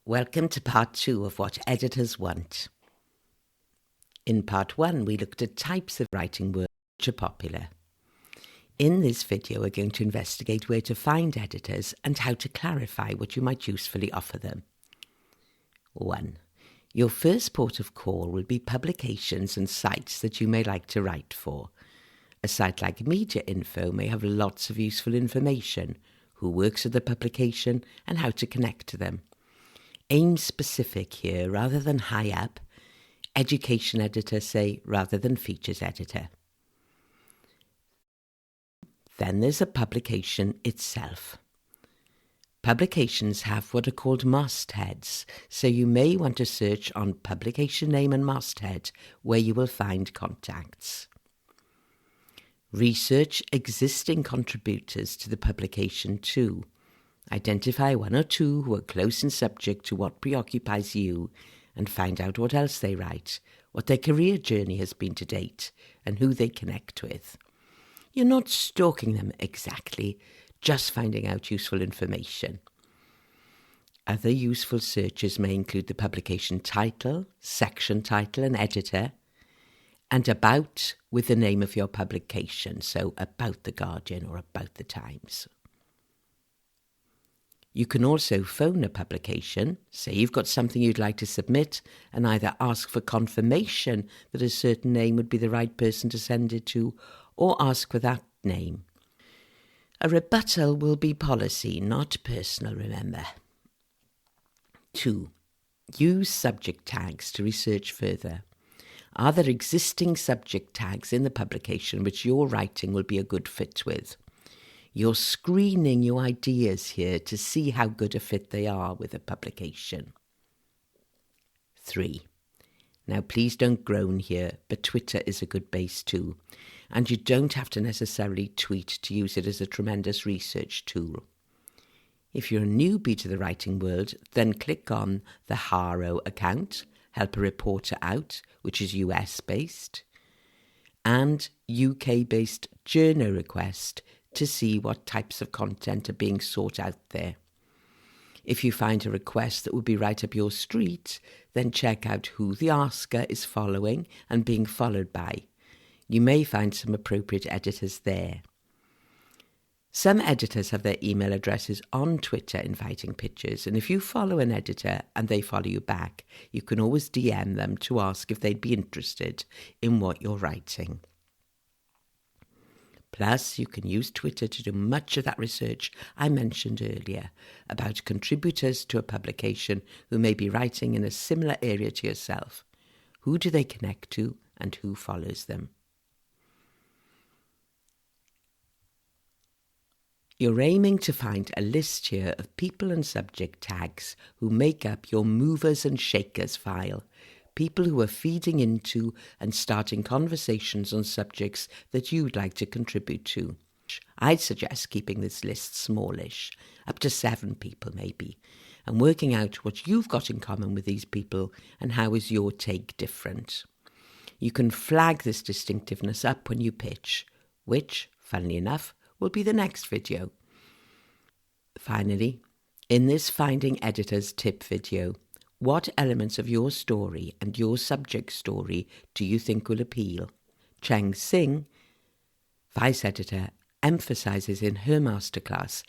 Welcome to part 2 of What Editors Want. In part 1, we looked at types of writing words which are popular. In this video, we're going to investigate where to find editors and how to clarify what you might usefully offer them. 1. Your first port of call will be publications and sites that you may like to write for. A site like Media Info may have lots of useful information, who works at the publication and how to connect to them. Aim specific here rather than high up. Education editor, say, rather than features editor. Then there's a publication itself. Publications have what are called mastheads, so you may want to search on publication name and masthead where you will find contacts. Research existing contributors to the publication too. Identify one or two who are close in subject to what preoccupies you and find out what else they write, what their career journey has been to date, and who they connect with. You're not stalking them exactly, just finding out useful information. Other useful searches may include the publication title, section title and editor, and about with the name of your publication, so about The Guardian or about The Times. You can also phone a publication, say you've got something you'd like to submit, and either ask for confirmation that a certain name would be the right person to send it to, or ask for that name. A rebuttal will be policy, not personal, remember. 2. Use subject tags to research further. Are there existing subject tags in the publication which your writing will be a good fit with? You're screening your ideas here to see how good a fit they are with a publication. 3. Now please don't groan here, but Twitter is a good base too, and you don't have to necessarily tweet to use it as a tremendous research tool. If you're a newbie to the writing world, then click on the Haro account, Help a Reporter Out, which is US-based, and UK-based Journo Request, to see what types of content are being sought out there. If you find a request that would be right up your street, then check out who the asker is following and being followed by. You may find some appropriate editors there. Some editors have their email addresses on Twitter inviting pictures, and if you follow an editor and they follow you back, you can always DM them to ask if they'd be interested in what you're writing. Plus, you can use Twitter to do much of that research I mentioned earlier about contributors to a publication who may be writing in a similar area to yourself. Who do they connect to and who follows them? You're aiming to find a list here of people and subject tags who make up your movers and shakers file. People who are feeding into and starting conversations on subjects that you'd like to contribute to. I'd suggest keeping this list smallish, up to 7 people maybe, and working out what you've got in common with these people and how is your take different. You can flag this distinctiveness up when you pitch, which, funnily enough, will be the next video. Finally, in this Finding Editors tip video, what elements of your story and your subject story do you think will appeal? Cheng Sing, Vice Editor, emphasises in her masterclass,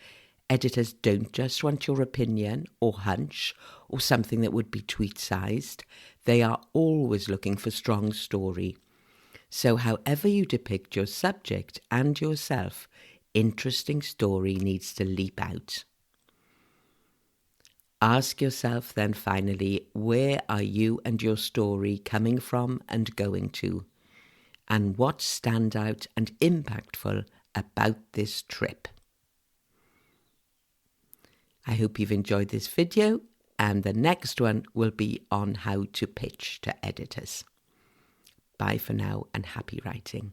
editors don't just want your opinion or hunch or something that would be tweet-sized. They are always looking for strong story. So however you depict your subject and yourself, interesting story needs to leap out. Ask yourself then finally, where are you and your story coming from and going to? And what's stand out and impactful about this trip? I hope you've enjoyed this video, and the next one will be on how to pitch to editors. Bye for now and happy writing.